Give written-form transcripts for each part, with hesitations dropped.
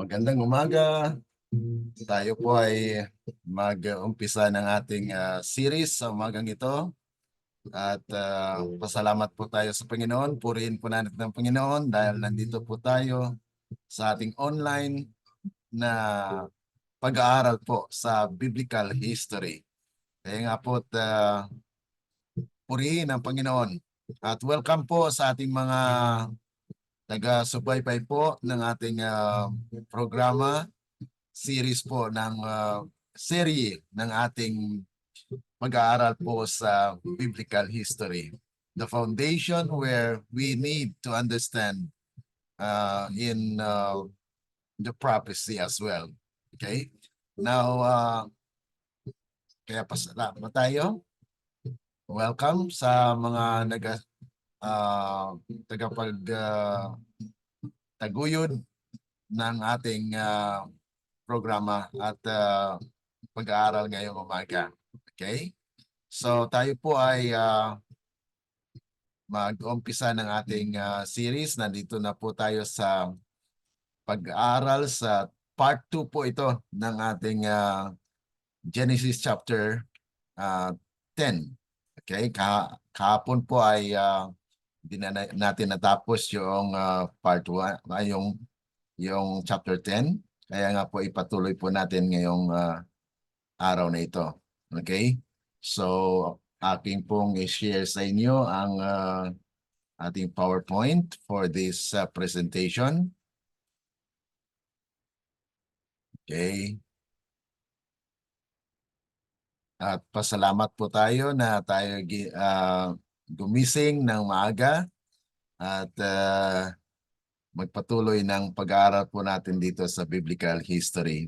Magandang umaga. Tayo po ay mag-umpisa ng ating series sa umagang ito. At pasalamat po tayo sa Panginoon. Purihin po natin ang Panginoon dahil nandito po tayo sa ating online na pag-aaral po sa biblical history. Kaya nga po purihin ang Panginoon. At welcome po sa ating mga taga-subaybay po ng ating programa, series po ng serye ng ating pag-aaral po sa biblical history. The foundation where we need to understand in the prophecy as well. Okay? Now, kaya pasalamat tayo. Welcome sa mga tagapag-taguyod ng ating programa at pag-aaral ngayong umaga. Okay? So tayo po ay mag-umpisa ng ating series. Nandito na po tayo sa pag-aaral sa part 2 po ito ng ating Genesis chapter 10. Okay? Kahapon po ay hindi na natin natapos yung part 1, yung chapter 10. Kaya nga po ipatuloy po natin ngayong araw na ito. Okay? So, aking pong i-share sa inyo ang ating PowerPoint for this presentation. Okay. At pasalamat po tayo na tayo gumising ng maaga at magpatuloy ng pag-aaral po natin dito sa biblical history.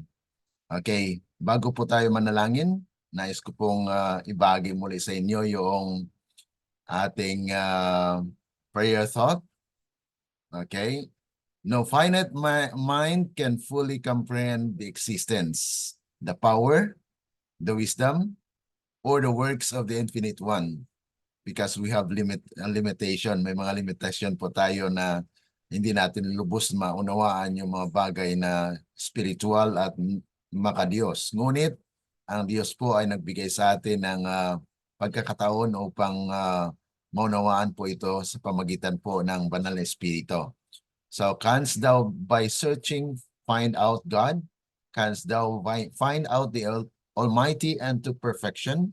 Okay, bago po tayo manalangin, nais ko pong ibahagi muli sa inyo yung ating prayer thought. Okay, no finite mind can fully comprehend the existence, the power, the wisdom, or the works of the Infinite One because we have limitation. May mga limitation po tayo na hindi natin lubos maunawaan yung mga bagay na spiritual at makadiyos. Ngunit ang Diyos po ay nagbigay sa atin ng pagkakataon upang maunawaan po ito sa pamagitan po ng Banal na Espiritu. So, canst thou by searching find out God? Canst thou find out the Almighty unto perfection?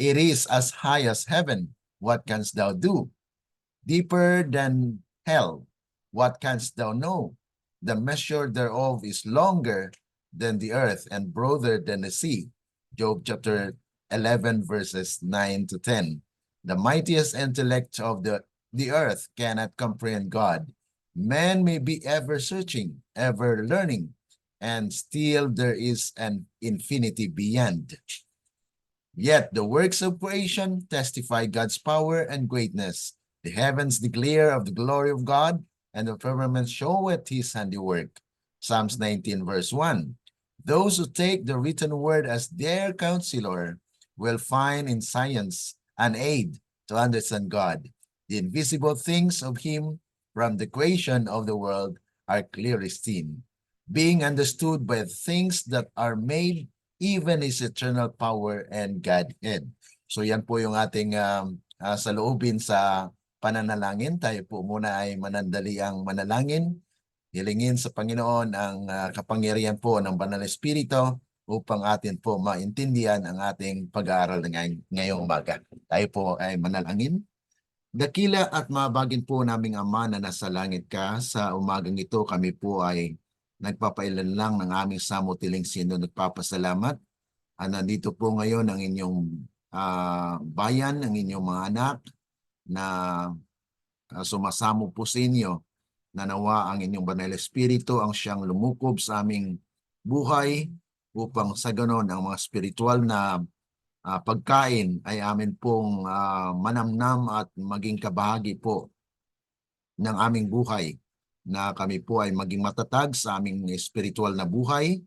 It is as high as heaven. What canst thou do? Deeper than hell. What canst thou know? The measure thereof is longer than the earth and broader than the sea. Job chapter 11 verses 9 to 10. The mightiest intellect of the earth cannot comprehend God. Man may be ever searching, ever learning, and still there is an infinity beyond. Yet the works of creation testify God's power and greatness. The heavens declare of the glory of God, and the firmament showeth his handiwork. Psalms 19 verse 1. Those who take the written word as their counselor will find in science an aid to understand God. The invisible things of him from the creation of the world are clearly seen, being understood by things that are made, even his eternal power and Godhead. So yan po yung ating saloobin sa pananalangin. Tayo po muna ay manandali ang manalangin. Hilingin sa Panginoon ang kapangyarihan po ng Banal na Espiritu upang atin po maintindihan ang ating pag-aaral ngayong umaga. Tayo po ay manalangin. Dakila at mabagin po naming Ama na nasa langit ka, sa umagang ito kami po ay nagpapailan lang ng aming samutiling sino, nagpapasalamat. Nandito po ngayon ang inyong bayan, ang inyong mga anak na sumasamo po sa inyo. Nanawa ang inyong Banal na Espiritu ang siyang lumukob sa aming buhay upang sa ganon ang mga spiritual na pagkain ay amin pong manamnam at maging kabahagi po ng aming buhay, na kami po ay maging matatag sa aming spiritual na buhay,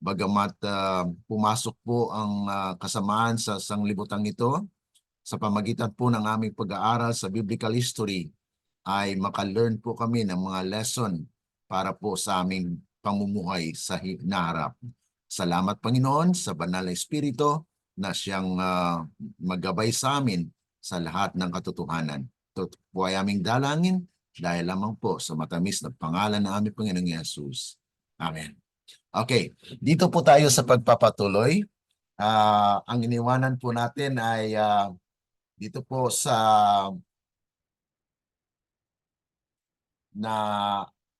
bagamat pumasok po ang kasamaan sa sanglibutang ito. Sa pamagitan po ng aming pag-aaral sa biblical history ay maka-learn po kami ng mga lesson para po sa aming pamumuhay sa hinaharap. Salamat Panginoon sa banal na Espiritu na siyang maggabay sa amin sa lahat ng katotohanan. Ito po ay aming dalangin dahil lamang po sa matamis na pangalan ng aming Panginoong Yesus. Amen. Okay, dito po tayo sa pagpapatuloy. Ang iniwanan po natin ay dito po sa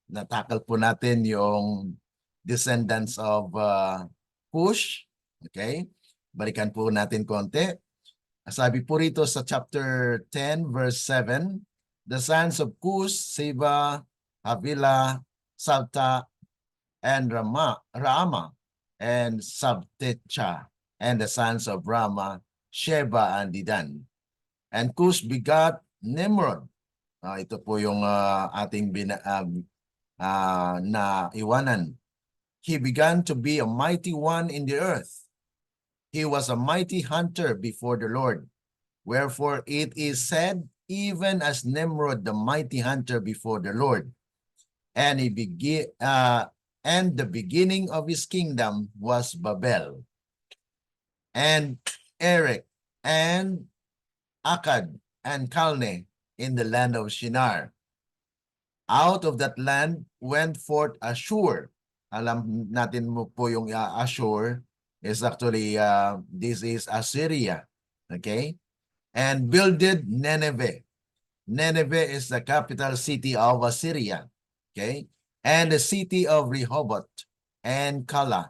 natakal po natin yung descendants of Cush. Okay, balikan po natin konti. Sabi po rito sa chapter 10 verse 7, the sons of Cush, Seba, Havila, Sabta, and Raama, and Sabtecha, and the sons of Rama, Sheba, and Dedan. And Cush begot Nimrod. Ito po yung ating na iwanan. He began to be a mighty one in the earth. He was a mighty hunter before the Lord. Wherefore it is said, even as Nimrod, the mighty hunter before the Lord. And and the beginning of his kingdom was Babel, and Erech, and Akkad, and Calne in the land of Shinar. Out of that land went forth Ashur. Alam natin mo po yung Ashur is actually, this is Assyria. Okay? And builded Nineveh. Nineveh is the capital city of Assyria. Okay? And the city of Rehoboth and Kala.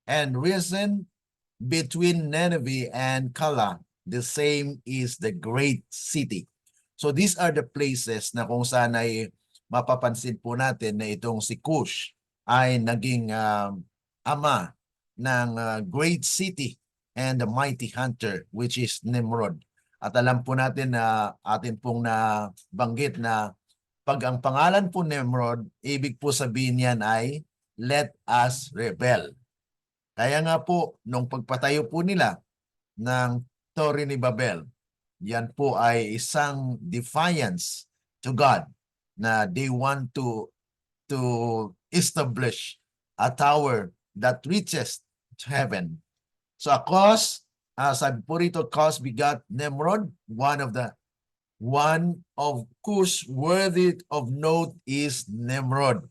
And risen between Nineveh and Kala, the same is the great city. So these are the places na kung saan ay mapapansin po natin na itong si Cush ay naging ama ng great city and the mighty hunter, which is Nimrod. At alam po natin na atin pong nabanggit na pag ang pangalan po Nimrod, ibig po sabihin niyan ay let us rebel. Kaya nga po, nung pagpatayo po nila ng Torre ni Babel, yan po ay isang defiance to God na they want to establish a tower that reaches to heaven. So sabi po rito, Cos begot Nimrod, one of Cush worthy of note is Nimrod.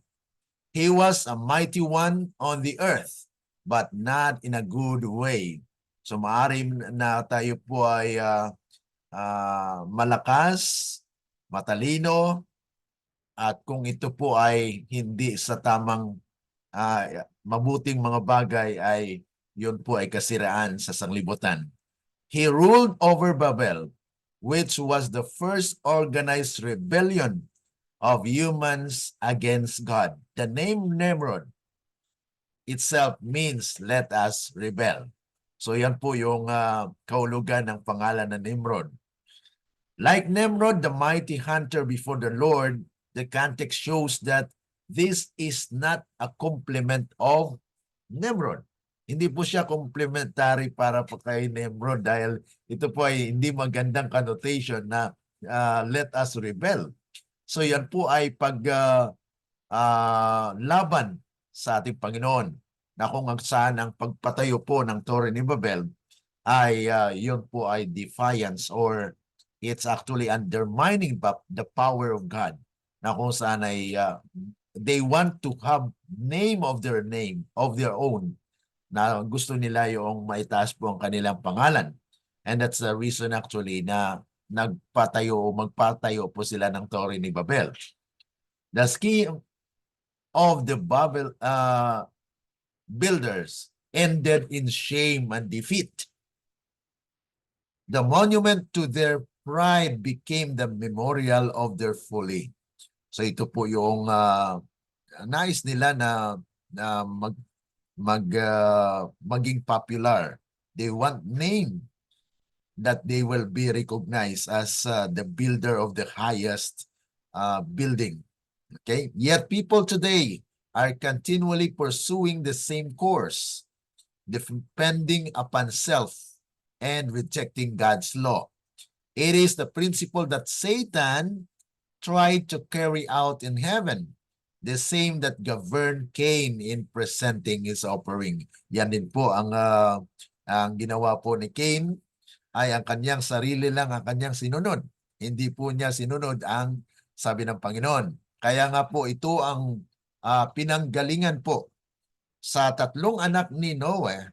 He was a mighty one on the earth, but not in a good way. So maaari na tayo po ay malakas, matalino, at kung ito po ay hindi sa tamang mabuting mga bagay ay yun po ay kasiraan sa sanglibutan. He ruled over Babel, which was the first organized rebellion of humans against God. The name Nimrod itself means let us rebel. So yan po yung kahulugan ng pangalan ng Nimrod. Like Nimrod, the mighty hunter before the Lord, the context shows that this is not a complement of Nimrod. Hindi po siya complementary para po kay Nimrod dahil ito po ay hindi magandang connotation na let us rebel. So yan po ay laban sa ating Panginoon na kung saan ang pagpatayo po ng Torre ni Babel ay yun po ay defiance or it's actually undermining the power of God na kung saan ay they want to have name of their own na gusto nila yung maitaas po ang kanilang pangalan. And that's the reason actually na magpatayo po sila ng Torre ni Babel. The scheme of the Babel builders ended in shame and defeat. The monument to their pride became the memorial of their folly. So ito po yung nais nila na maging popular. They want name that they will be recognized as the builder of the highest building. Okay? Yet people today are continually pursuing the same course, depending upon self and rejecting God's law. It is the principle that Satan tried to carry out in heaven, the same that governed Cain in presenting his offering. Yan din po ang ginawa po ni Cain, ay ang kanyang sarili lang ang kanyang sinunod. Hindi po niya sinunod ang sabi ng Panginoon. Kaya nga po ito ang pinanggalingan po sa tatlong anak ni Noah,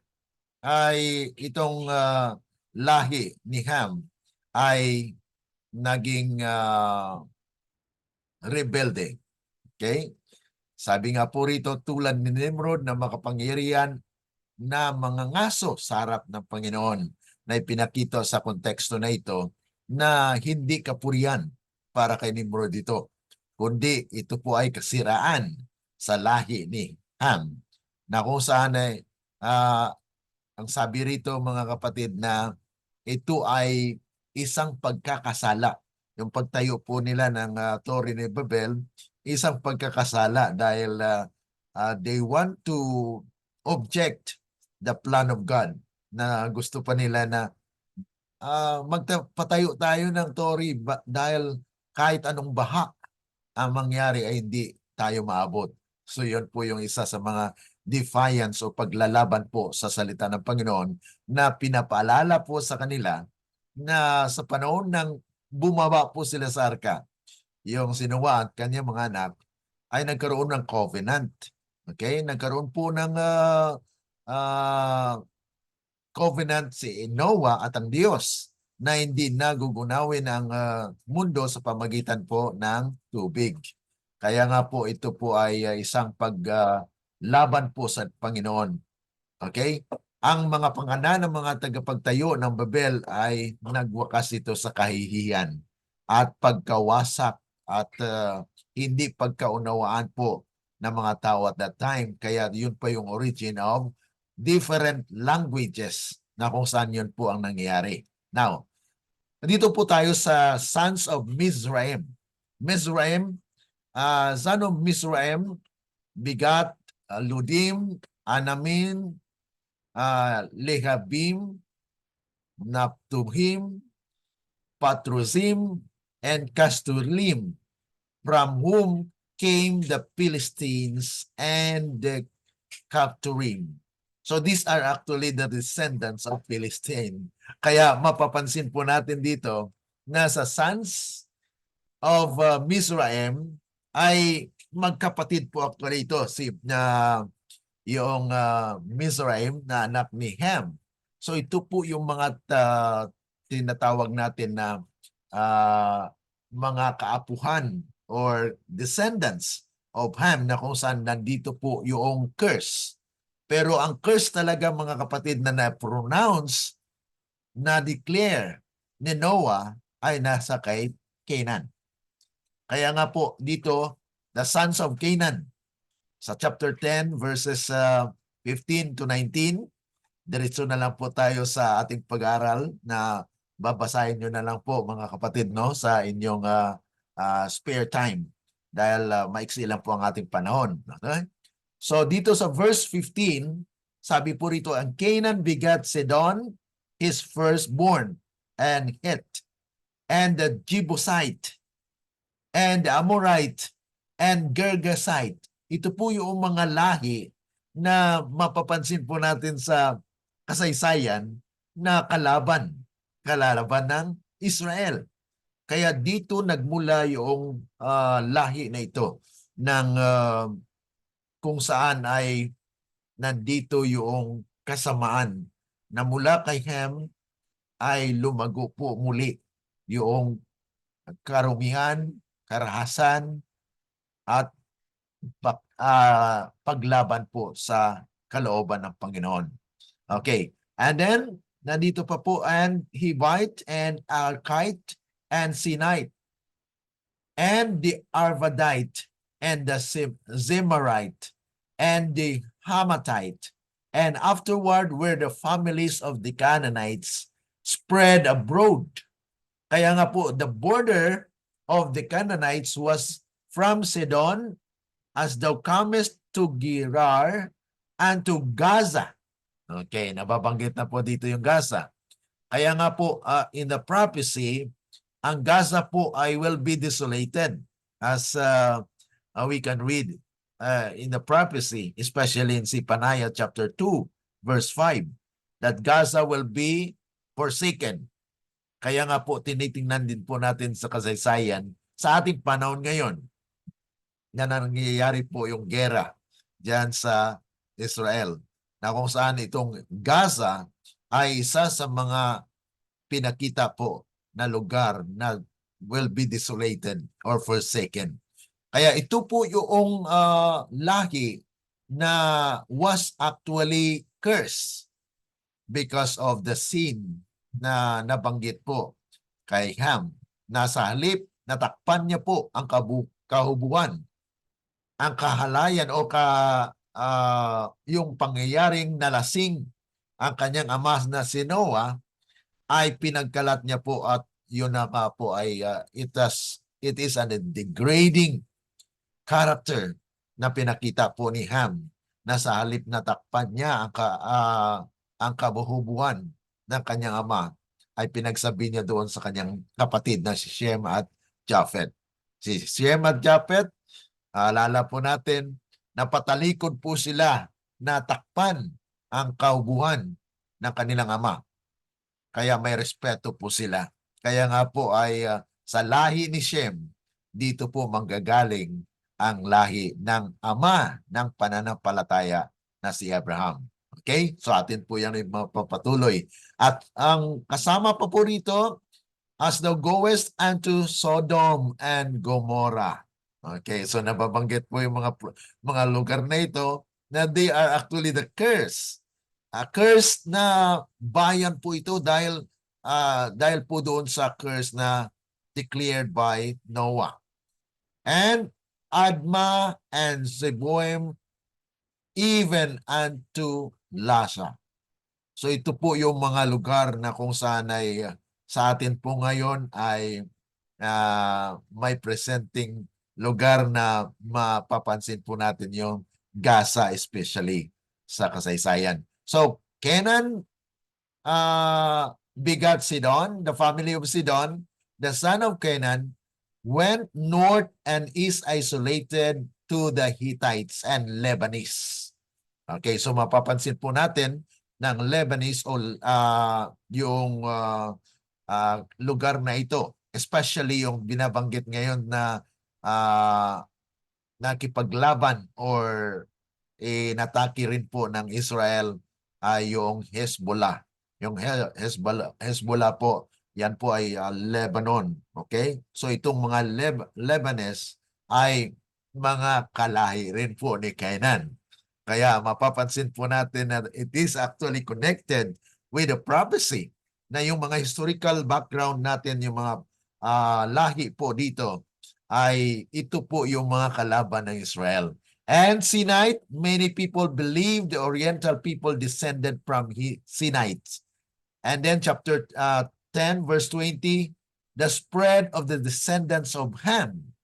ay itong lahi ni Ham ay naging rebelde. Okay? Sabi nga po rito, tulad ni Nimrod na makapangyarihan na mga ngaso sa harap ng Panginoon, na ipinakita sa konteksto na ito na hindi kapurian para kay Nimrod ito, kundi ito po ay kasiraan sa lahi ni Ham, na kung saan ay ang sabi rito mga kapatid na ito ay isang pagkakasala. Yung pagtayo po nila ng Torre ni Babel, isang pagkakasala dahil they want to object the plan of God, na gusto pa nila na magpatayo tayo ng Torre dahil kahit anong baha ang mangyari ay hindi tayo maabot. So yun po yung isa sa mga defiance o paglalaban po sa salita ng Panginoon, na pinapaalala po sa kanila na sa panahon ng bumaba po sila sa arka, yung si Noah at kanyang mga anak ay nagkaroon ng covenant. Okay? Nagkaroon po ng covenant si Noah at ang Diyos, na hindi nagugunawin ang mundo sa pamagitan po ng tubig. Kaya nga po ito po ay isang paglaban po sa Panginoon. Okay? Ang mga pangalan ng mga tagapagtayo ng Babel ay nagwakas ito sa kahihiyan at pagkawasak at hindi pagkaunawaan po ng mga tao at that time. Kaya yun pa yung origin of different languages, na kung saan yun po ang nangyayari. Now, dito po tayo sa sons of Mizraim. Mizraim, son of Mizraim, bigat Ludim, Anamin, Lehabim, Naptuhim, Patruzim, and Casturim, from whom came the Philistines and the Capturim. So these are actually the descendants of Philistine. Kaya mapapansin po natin dito na sa sons of Mizraim ay magkapatid po actually ito, yung Mizraim na anak ni Ham. So ito po yung mga tinatawag natin na mga kaapuhan or descendants of Ham, na kung saan nandito po yung curse. Pero ang curse talaga mga kapatid na na-pronounce, na-declare ni Noah, ay nasa kay Canaan. Kaya nga po dito, the sons of Canaan, sa chapter 10 verses 15 to 19, diretso na lang po tayo sa ating pag-aaral, na babasahin nyo na lang po mga kapatid, no, sa inyong spare time, dahil maiksi lang po ang ating panahon. Okay? So dito sa verse 15, sabi po rito, ang Canaan begat Sidon, his firstborn, and Het, and the Jebusite, and the Amorite, and Girgasite. Ito po yung mga lahi na mapapansin po natin sa kasaysayan na kalaban ng Israel. Kaya dito nagmula yung lahi na ito ng kung saan ay nandito yung kasamaan na mula kay Ham ay lumago po muli yung karumihan, karahasan, at paglaban po sa kalooban ng Panginoon. Okay. And then, nandito pa po ang Hivite and Arkite and Sinite and the Arvadite and the Zemarite and the Hamathite. And afterward were the families of the Canaanites spread abroad. Kaya nga po, the border of the Canaanites was from Sidon, as thou comest to Gerar and to Gaza. Okay, nababanggit na po dito yung Gaza. Kaya nga po, in the prophecy, ang Gaza po ay will be desolated as we can read in the prophecy, especially in Zephaniah chapter 2, verse 5, that Gaza will be forsaken. Kaya nga po tinitingnan din po natin sa kasaysayan sa ating panahon ngayon na nangyayari po yung gera diyan sa Israel, na kung saan itong Gaza ay isa sa mga pinakita po na lugar na will be desolated or forsaken. Kaya ito po yung lahi na was actually cursed because of the sin na nabanggit po kay Ham. Nasa halip, natakpan niya po ang kahubuan, ang kahalayan o yung pangyayaring nalasing ang kanyang ama na si Noah, ay pinagkalat niya po at yun na nga po ay it is a degrading character na pinakita po ni Ham, na sa halip na takpan niya ang kabuhubuhan ng kanyang ama, ay pinagsabi niya doon sa kanyang kapatid na si Shem at Japhet. Si Shem at Japhet, alala po natin, napatalikod po sila na takpan ang kaubuhan ng kanilang ama. Kaya may respeto po sila. Kaya nga po ay sa lahi ni Shem, dito po manggagaling ang lahi ng ama ng pananampalataya na si Abraham. Okay? So atin po yan yung mapapatuloy. At ang kasama pa po rito, as thou goest unto Sodom and Gomorrah. Okay, so nababanggit po yung mga lugar na ito na they are actually the curse. Curse na bayan po ito dahil po doon sa curse na declared by Noah. And Adma and Zeboim, even unto Lasa. So ito po yung mga lugar na kung saan ay sa atin po ngayon ay may presenting lugar na mapapansin po natin yung Gaza, especially sa kasaysayan. So Canaan begat Sidon, the family of Sidon, the son of Canaan, went north and is isolated to the Hittites and Lebanese. Okay, so mapapansin po natin ng Lebanese o yung lugar na ito, especially yung binabanggit ngayon na nakipaglaban or nataki rin po ng Israel ay yung Hezbollah. Yung Hezbollah po, yan po ay Lebanon. Okay? So itong mga Lebanese ay mga kalahi rin po ni Canaan. Kaya mapapansin po natin na it is actually connected with the prophecy, na yung mga historical background natin, yung mga lahi po dito, ay ito po yung mga kalaban ng Israel. And Sinite, many people believe the Oriental people descended from Sinites. And then chapter 10, verse 20, the spread of the descendants of Ham.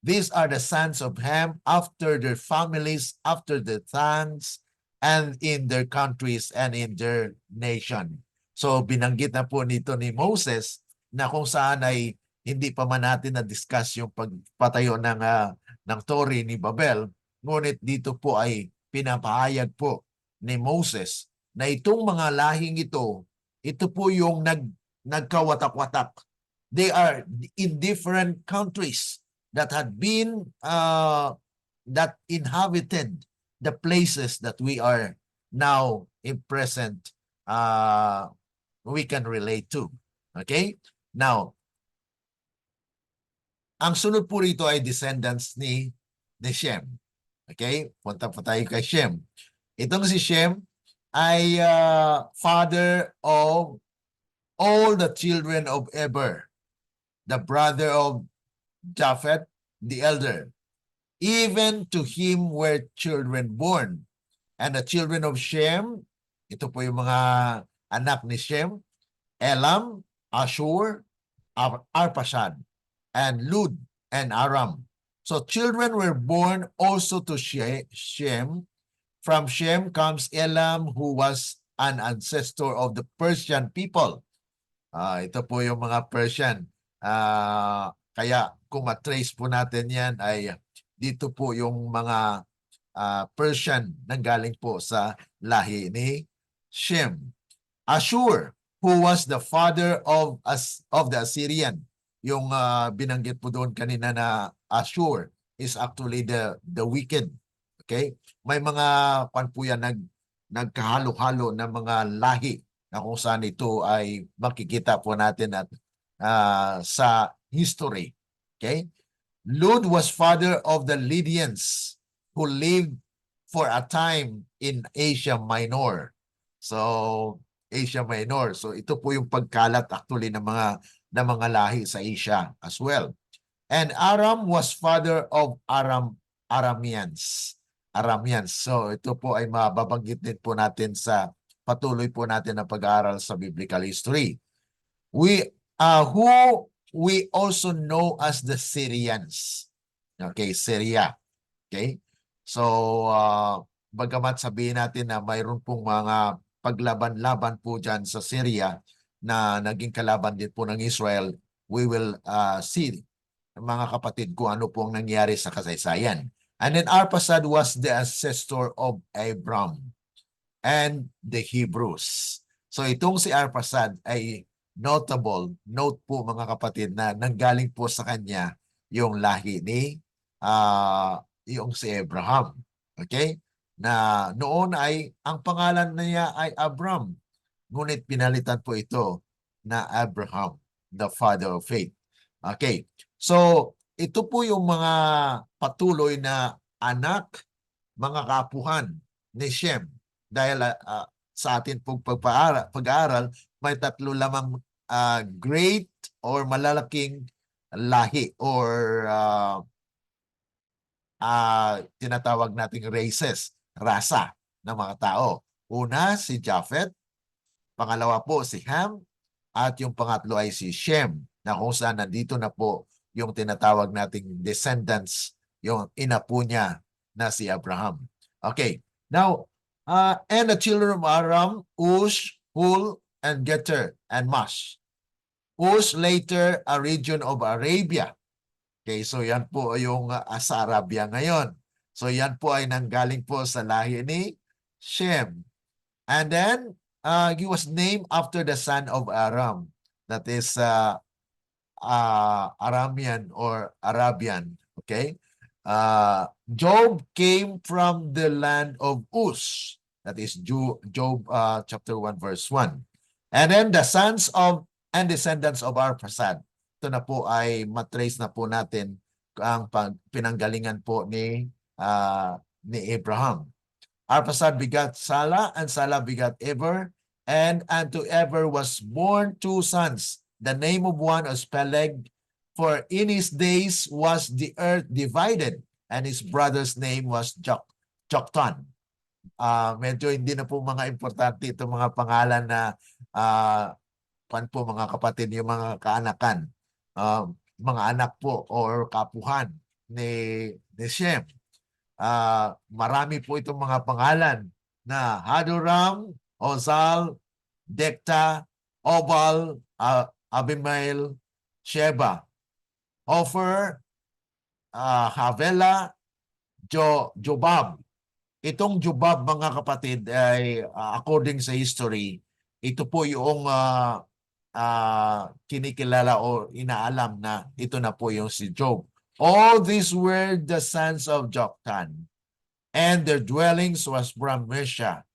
These are the sons of Ham after their families, after their clans, and in their countries and in their nation. So binanggit na po nito ni Moses na kung saan ay hindi pa man natin na-discuss yung pagpatayo ng Torre ni Babel, ngunit dito po ay pinapahayag po ni Moses na itong mga lahing ito po yung nagkawatak-watak. They are in different countries that had been that inhabited the places that we are now in present we can relate to. Okay? Now, ang sunod po rito ay descendants ni Shem. Okay? Punta po tayo kay Shem. Itong si Shem ay father of all the children of Eber, the brother of Japhet, the elder. Even to him were children born. And the children of Shem, ito po yung mga anak ni Shem, Elam, Ashur, Arpashad, and Lud, and Aram. So children were born also to Shem. From Shem comes Elam, who was an ancestor of the Persian people. Ito po yung mga Persian. Kaya kung matrace po natin yan, ay dito po yung mga Persian nanggaling po sa lahi ni Shem. Ashur, who was the father of the Assyrian. Yung binanggit po doon kanina na Ashur is actually the wicked. Okay? May mga kwan po yan nagkahalo-halo na mga lahi na kung saan ito ay makikita po natin at sa history. Okay? Lud was father of the Lydians who lived for a time in Asia Minor. So, Asia Minor. So, ito po yung pagkalat actually ng mga lahi sa Asia as well. And Aram was father of Arameans. So, ito po ay mababanggit din po natin sa patuloy po natin na pag-aaral sa biblical history. Who we also know as the Syrians. Okay, Syria. Okay? So, bagamat sabihin natin na mayroon pong mga paglaban-laban po dyan sa Syria na naging kalaban din po ng Israel, we will see, mga kapatid, kung ano pong nangyari sa kasaysayan. And then Arphaxad was the ancestor of Abram and the Hebrews. So itong si Arphaxad ay note po mga kapatid, na nanggaling po sa kanya yung lahi ni yung si Abraham. Okay? Na noon ay ang pangalan niya ay Abram. Ngunit pinalitan po ito na Abraham, the father of faith. Okay. So ito po yung mga patuloy na anak, mga kapuhan ni Shem. Dahil sa atin pong pag-aaral, may tatlo lamang great or malalaking lahi or tinatawag nating races, rasa ng mga tao. Una, si Japhet. Pangalawa po, si Ham. At yung pangatlo ay si Shem, na kung saan nandito na po yung tinatawag nating descendants, yung ina po niya na si Abraham. Okay. Now, and the children of Aram, Ush, Hul, and Geter, and Mash. Ush later a region of Arabia. Okay, so yan po yung sa Arabia ngayon. So yan po ay nanggaling po sa lahi ni Shem. And then, he was named after the son of Aram. That is Aramean or Arabian. Okay? Job came from the land of Uz. That is Job chapter 1 verse 1. And then the sons of and descendants of Arphaxad. Ito na po ay matrace na po natin ang pinanggalingan po ni Abraham. Arphaxad begat Sala, and Sala begat Eber, and unto Eber was born two sons. The name of one was Peleg, for in his days was the earth divided, and his brother's name was Joktan. Medyo hindi na po mga importante itong mga pangalan na po mga kapatid, yung mga kaanakan, mga anak po or kapuhan ni Shem. Marami po itong mga pangalan na Hadoram, Ozal, Dekta, Obal, Abimael, Sheba, Ofer, Havela, Jobab. Itong Jobab, mga kapatid, ay according sa history, ito po yung kinikilala o inaalam na ito na po yung si Job. All these were the sons of Joktan, and their dwellings was from Mesha,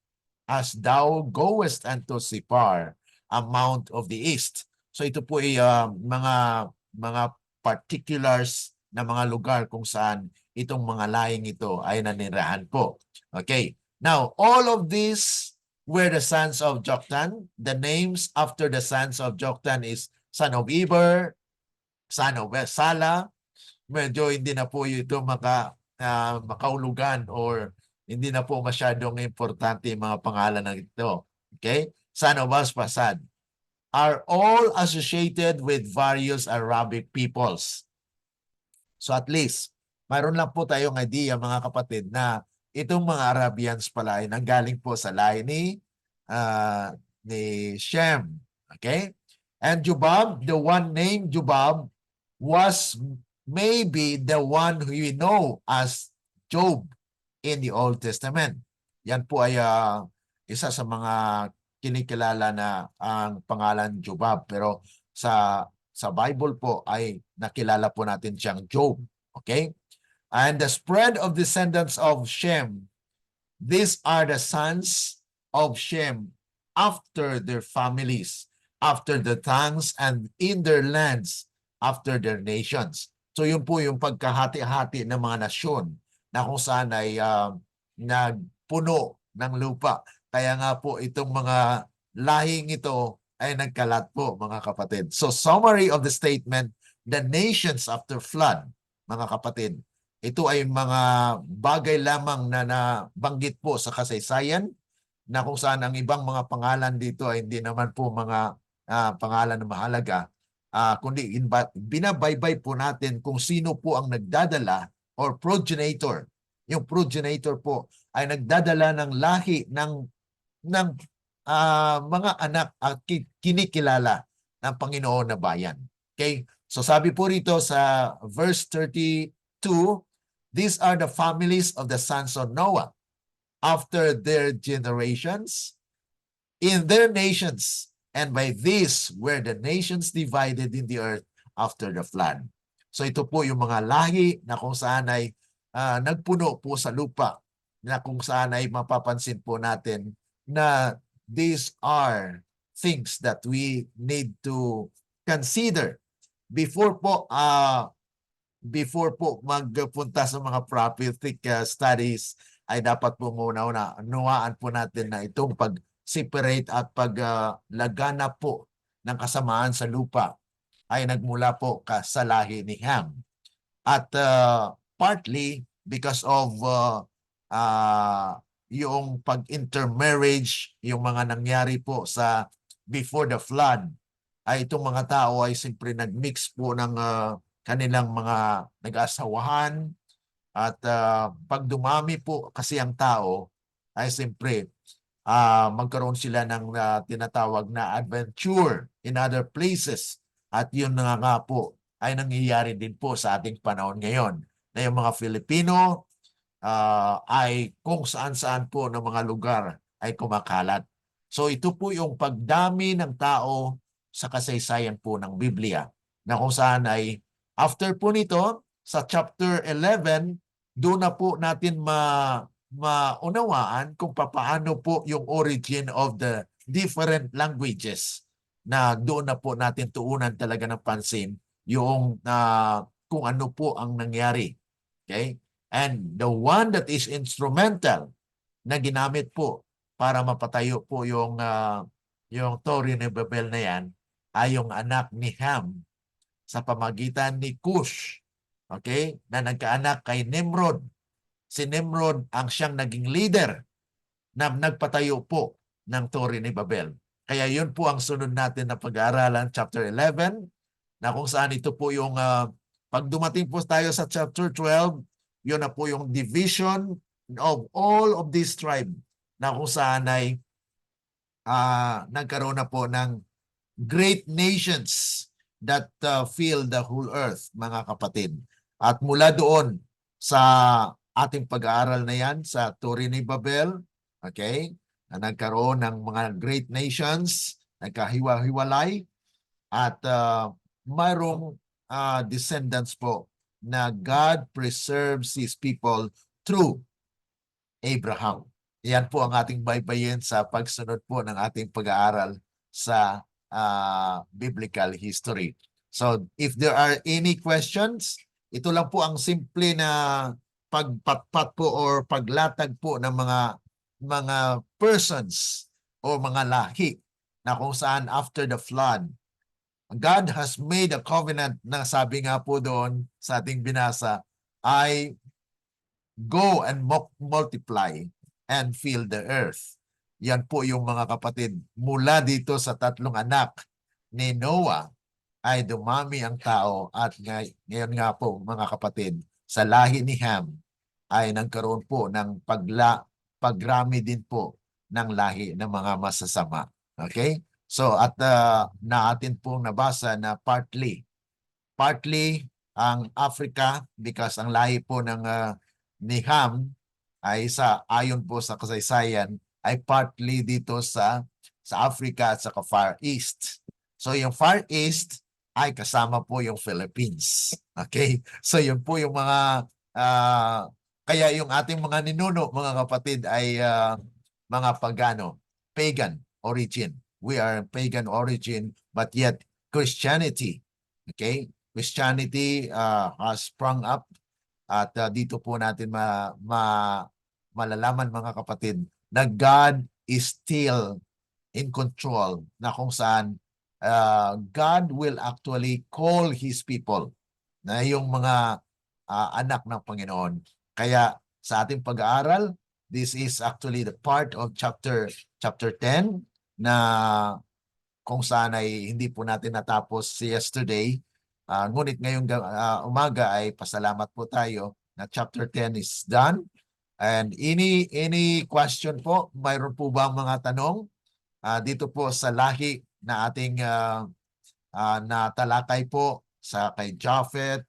as thou goest unto Sipar, a mount of the east. So ito po ay mga particulars na mga lugar kung saan itong mga lahing ito ay nanirahan po. Okay. Now, all of these were the sons of Joktan. The names after the sons of Joktan is son of Eber, son of Sala. Medyo hindi na po ito makaulugan or hindi na po masyadong importante yung mga pangalan na ito. Okay? Son of Arphaxad are all associated with various Arabic peoples. So at least, mayroon lang po tayong idea, mga kapatid, na itong mga Arabians pala ay nanggaling po sa lahi ni Shem. Okay? And Jubab, the one named Jubab, was maybe the one who we know as Job in the Old Testament. Yan po ay isa sa mga kinikilala na ang pangalan Jobab, pero sa Bible po ay nakilala po natin siyang Job. Okay? And the spread of descendants of Shem, these are the sons of Shem after their families, after the tongues, and in their lands, after their nations. So yun po yung pagkahati-hati ng mga nasyon na kung saan ay nagpuno ng lupa. Kaya nga po itong mga lahing ito ay nagkalat po, mga kapatid. So summary of the statement, the nations after flood, mga kapatid, ito ay mga bagay lamang na nabanggit po sa kasaysayan na kung saan ang ibang mga pangalan dito ay hindi naman po mga pangalan na mahalaga, kundi binabaybay po natin kung sino po ang nagdadala or progenitor. Yung progenitor po ay nagdadala ng lahi ng mga anak at kinikilala ng Panginoon na bayan. Okay? So sabi po rito sa verse 32, these are the families of the sons of Noah after their generations in their nations, and by this were the nations divided in the earth after the flood. So ito po yung mga lahi na kung saan ay nagpuno po sa lupa, na kung saan ay mapapansin po natin na these are things that we need to consider before po magpunta sa mga prophetic studies. Ay dapat po muna nuwaan po natin na itong pag-separate at paglagana po ng kasamaan sa lupa ay nagmula po sa lahi ni Ham. At partly because of yung pag-intermarriage, yung mga nangyari po sa before the flood, ay itong mga tao ay siyempre nag-mix po ng kanilang mga nag-asawahan. At pag dumami po kasi ang tao, ay siyempre magkaroon sila ng tinatawag na adventure in other places. At yun nga po ay nangyayari din po sa ating panahon ngayon, na yung mga Filipino ay kung saan-saan po ng mga lugar ay kumakalat. So ito po yung pagdami ng tao sa kasaysayan po ng Biblia, na kung saan ay after po nito sa chapter 11, doon na po natin maunawaan kung paano po yung origin of the different languages, na doon na po natin tuunan talaga ng pansin yung kung ano po ang nangyari. Okay? And the one that is instrumental na ginamit po para mapatayo po yung Torre ni Babel na yan ay yung anak ni Ham sa pamagitan ni Cush. Okay? Na nagkaanak kay Nimrod. Si Nimrod ang siyang naging leader na nagpatayo po ng Torre ni Babel. Kaya yun po ang sunod natin na pag-aaralan, chapter 11, na kung saan ito po yung pag dumating po tayo sa chapter 12, yun na po yung division of all of these tribe, na kung saan ay nagkaroon na po ng great nations that fill the whole earth, mga kapatid. At mula doon sa ating pag-aaral na yan sa Torre ni Babel, okay, na nagkaroon ng mga great nations, nagkahiwa-hiwalay, at mayroong descendants po na God preserves His people through Abraham. Yan po ang ating baybayin sa pagsunod po ng ating pag-aaral sa biblical history. So if there are any questions, ito lang po ang simple na pagpatpat po or paglatag po ng mga persons o mga lahi na kung saan after the flood, God has made a covenant na sabi nga po doon sa ating binasa ay go and multiply and fill the earth. Yan po yung mga kapatid. Mula dito sa tatlong anak ni Noah ay dumami ang tao, at ngayon nga po mga kapatid, sa lahi ni Ham ay nagkaroon po ng pagrami din po ng lahi ng mga masasama. Okay? So at na atin pong nabasa na partly ang Africa because ang lahi po ng ni Ham ay ayon po sa kasaysayan ay partly dito sa Africa at sa Far East. So yung Far East ay kasama po yung Philippines. Okay? So yun po yung mga kaya yung ating mga ninuno, mga kapatid ay mga pagano, pagan origin. We are pagan origin but yet Christianity, okay? Christianity has sprung up at dito po natin malalaman mga kapatid na God is still in control, na kung saan God will actually call His people, na yung mga anak ng Panginoon. Kaya sa ating pag-aaral, this is actually the part of chapter 10 na kung saan ay hindi po natin natapos yesterday. Ngunit ngayong umaga ay pasalamat po tayo na chapter 10 is done. And any question po? Mayroon po ba mga tanong dito po sa lahi na ating natalakay po sa kay Japhet?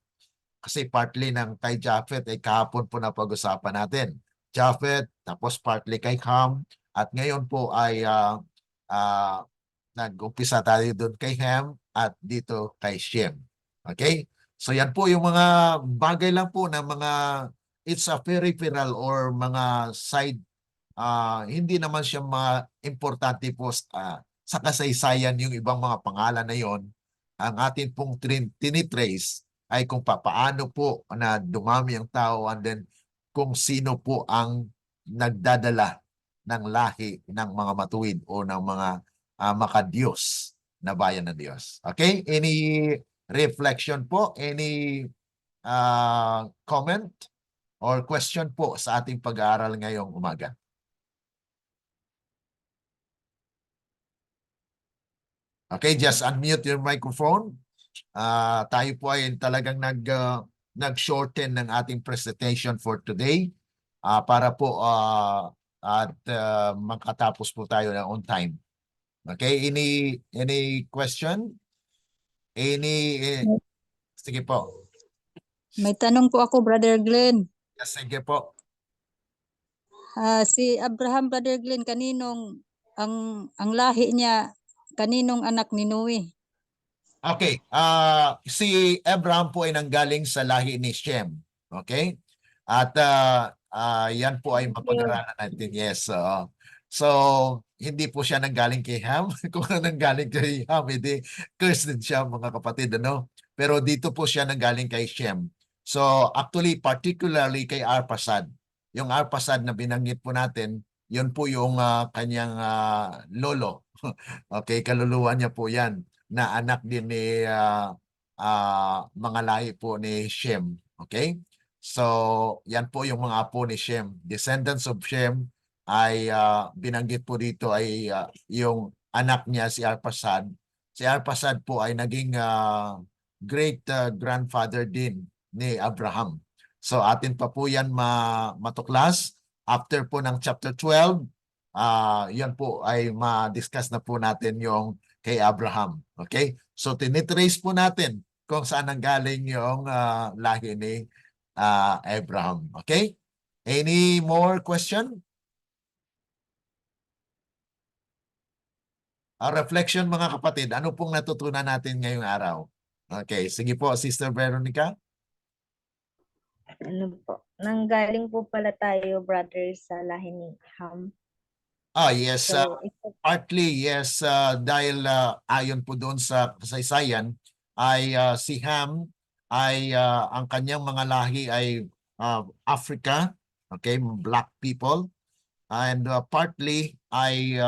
Kasi partly ng kay Japhet ay kahapon po na pag-usapan natin. Japhet, tapos partly kay Ham, at ngayon po ay nag-umpisa tayo doon kay Ham at dito kay Shem. Okay? So yan po yung mga bagay lang po na mga it's a peripheral or mga side hindi naman siya mga importante po sa kasaysayan yung ibang mga pangalan na yon. Ang atin pong tinitrace ay kung paano po na dumami ang tao and then kung sino po ang nagdadala ng lahi ng mga matuwid o ng mga makadiyos na bayan ng Diyos. Okay? Any reflection po? Any comment or question po sa ating pag-aaral ngayong umaga? Okay, just unmute your microphone. Tayo po ay talagang nag-shorten ng ating presentation for today para po at makatapos po tayo on time. Okay, any question? Sige po. May tanong po ako, Brother Glenn. Yes, sige po. Si Abraham, Brother Glenn, kaninong ang lahi niya, kaninong anak ni Noe? Okay, si Abraham po ay nanggaling sa lahi ni Shem. Okay? At yan po ay mapag-aralan natin. Yes. So, hindi po siya nanggaling kay Ham. Kung nanggaling kay Ham, hindi curse din siya mga kapatid. Ano? Pero dito po siya nanggaling kay Shem. So, actually, particularly kay Arphaxad. Yung Arphaxad na binanggit po natin, yun po yung kanyang lolo. Okay, kaluluwa niya po yan na anak din ni mga lahi po ni Shem. Okay? So, yan po yung mga apo ni Shem. Descendants of Shem ay binanggit po dito ay yung anak niya si Arphaxad. Si Arphaxad po ay naging great grandfather din ni Abraham. So, atin pa po yan matuklas. After po ng chapter 12, yan po ay ma-discuss na po natin yung kay Abraham. Okay? So tinitrace po natin kung saan nanggaling yung lahi ni Abraham. Okay? Any more question? Reflection mga kapatid, ano pong natutunan natin ngayong araw? Okay, sige po, Sister Veronica. Ano po? Nanggaling po pala tayo, brother, sa lahi ni Ham. Yes. So, Partly, yes. Dahil ayon po doon sa kasaysayan, ay si Ham ay ang kanyang mga lahi ay Africa, okay, black people. And partly ay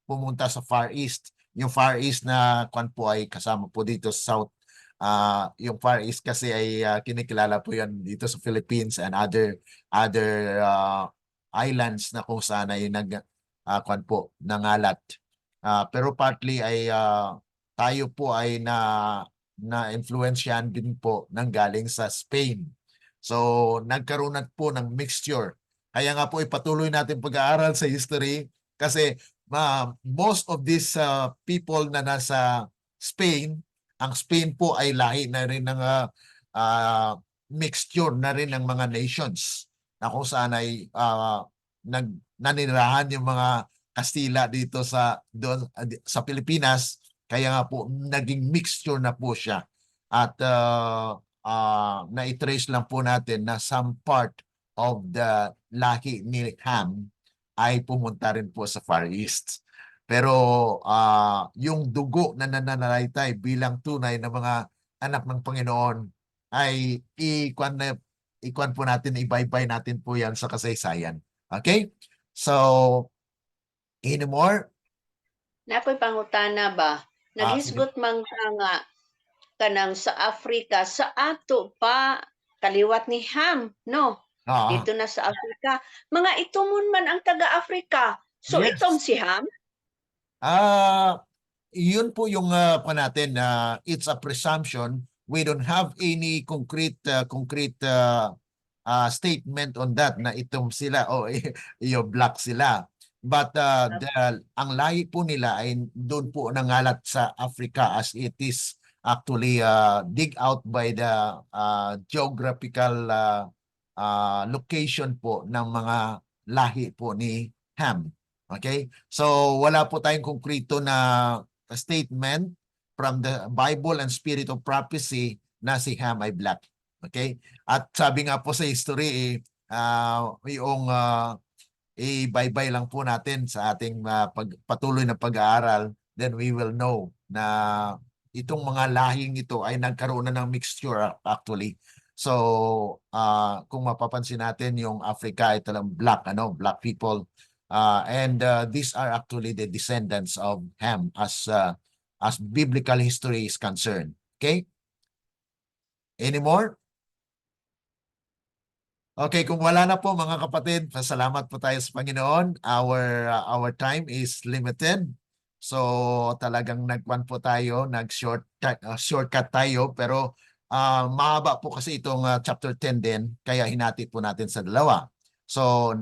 pumunta sa Far East. Yung Far East na kwan po ay kasama po dito sa South. Yung Far East kasi ay kinikilala po yan dito sa Philippines and other islands na kung saan ay kwan po, nangalat. Pero partly ay tayo po ay na-influensyahan din po ng galing sa Spain. So nagkaroon na po ng mixture. Kaya nga po ipatuloy natin pag-aaral sa history kasi most of these people na nasa Spain, ang Spain po ay lahi na rin ng mixture na rin ng mga nations na kung saan ay nanirahan yung mga Kastila dito sa Pilipinas, kaya nga po naging mixture na po siya. At na-trace lang po natin na some part of the lahi ni Ham ay pumunta rin po sa Far East. Pero yung dugo na nananalaytay bilang tunay na mga anak ng Panginoon ay ikuan po natin, ibaybay natin po yan sa kasaysayan. Okay? So, any more? Napoy pangutana ba? Naghisgot man ka nga kanang sa Africa, sa ato pa kaliwat ni Ham, no? Dito na sa Africa. Mga itumon man ang taga-Africa. So Yes. itom si Ham? Yun po yung pa natin, it's a presumption. We don't have any concrete statement on that na itom sila o yung black sila. But ang lahi po nila ay doon po nangalat sa Africa, as it is actually dig out by the geographical location po ng mga lahi po ni Ham. Okay? So wala po tayong konkreto na statement from the Bible and Spirit of Prophecy na si Ham ay black. Okay? At sabi nga po sa history, yung ibaybay lang po natin sa ating patuloy na pag-aaral, then we will know na itong mga lahing ito ay nagkaroon na ng mixture actually. So, kung mapapansin natin, yung Africa ay talagang black people. And these are actually the descendants of Ham as biblical history is concerned. Okay? Any more? Okay, kung wala na po mga kapatid, pasalamat po tayo sa Panginoon. Our time is limited. So talagang shortcut tayo, pero mahaba po kasi itong chapter 10 din, kaya hinati po natin sa dalawa. So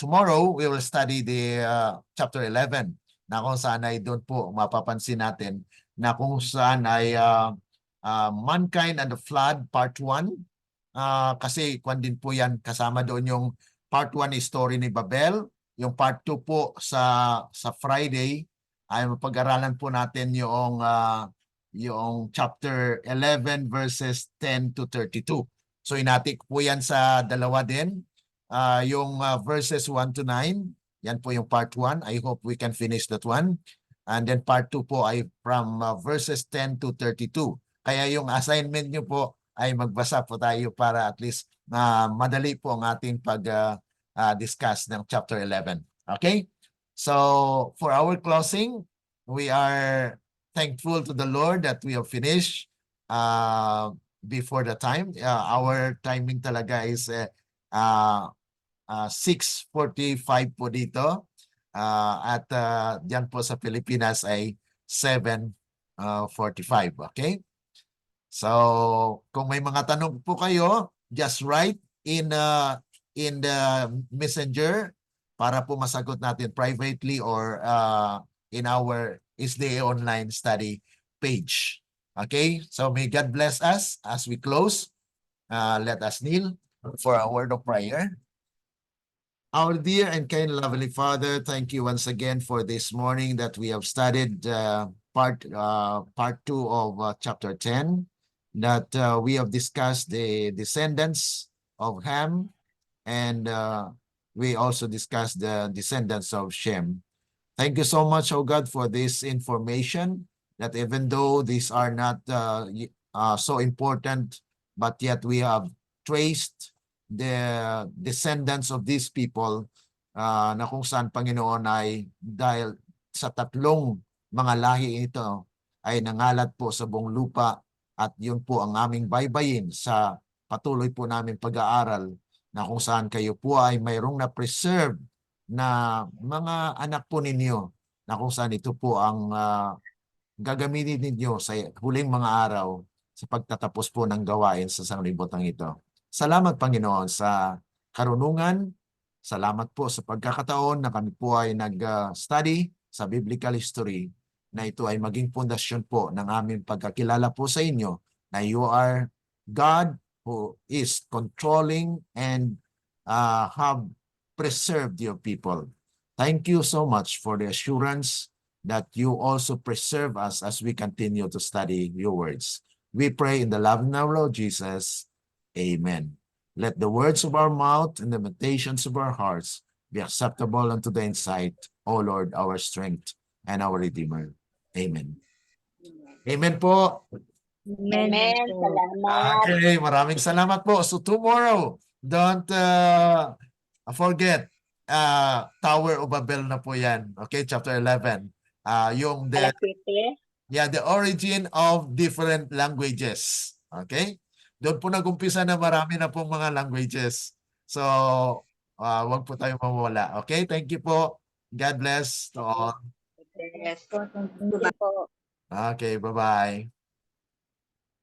tomorrow we will study the chapter 11 na kung saan ay doon po mapapansin natin na kung saan ay Mankind and the Flood part 1. Kasi kwan din po yan, kasama doon yung part 1 is story ni Babel, yung part 2 po sa Friday ay mapag-aralan po natin yung chapter 11 verses 10 to 32. So inati po yan sa dalawa din, yung verses 1 to 9, yan po yung part 1. I hope we can finish that one. And then part 2 po ay from verses 10 to 32. Kaya yung assignment nyo po ay magbasa po tayo para at least madali po ang ating pag-discuss ng chapter 11. Okay? So, for our closing, we are thankful to the Lord that we have finished before the time. Our timing talaga is 6:45 po dito. At diyan po sa Pilipinas ay 7:45. Okay? So, kung may mga tanong po kayo, just write in the messenger para po masagot natin privately or in our SDA online study page. Okay? So, may God bless us as we close. Let us kneel for a word of prayer. Our dear and kind lovely Father, thank you once again for this morning that we have studied part 2 of chapter 10. That we have discussed the descendants of Ham, and we also discussed the descendants of Shem. Thank you so much, oh God, for this information, that even though these are not so important, but yet we have traced the descendants of these people na kung saan, Panginoon, ay dahil sa tatlong mga lahi ito ay nangalat po sa buong lupa. At yun po ang aming baybayin sa patuloy po namin pag-aaral na kung saan kayo po ay mayroong na-preserve na mga anak po ninyo na kung saan ito po ang gagamitin ninyo sa huling mga araw sa pagtatapos po ng gawain sa sanglibutan ito. Salamat, Panginoon, sa karunungan. Salamat po sa pagkakataon na kami po ay nag-study sa biblical history, na ito ay maging pundasyon po ng aming pagkakilala po sa inyo na you are God who is controlling and have preserved your people. Thank you so much for the assurance that you also preserve us as we continue to study your words. We pray in the love of our Lord Jesus. Amen. Let the words of our mouth and the meditations of our hearts be acceptable unto thy sight, O Lord, our strength and our Redeemer. Amen. Amen po. Amen. po. Salamat. Okay, maraming salamat po. So tomorrow, don't forget, Tower of Babel na po yan. Okay, chapter 11. Yung Alas 7. the origin of different languages. Okay? Doon po nag-umpisa na marami na pong mga languages. So, wag po tayo mawala. Okay? Thank you po. God bless to all. Yes. Thank you po. Okay, bye-bye.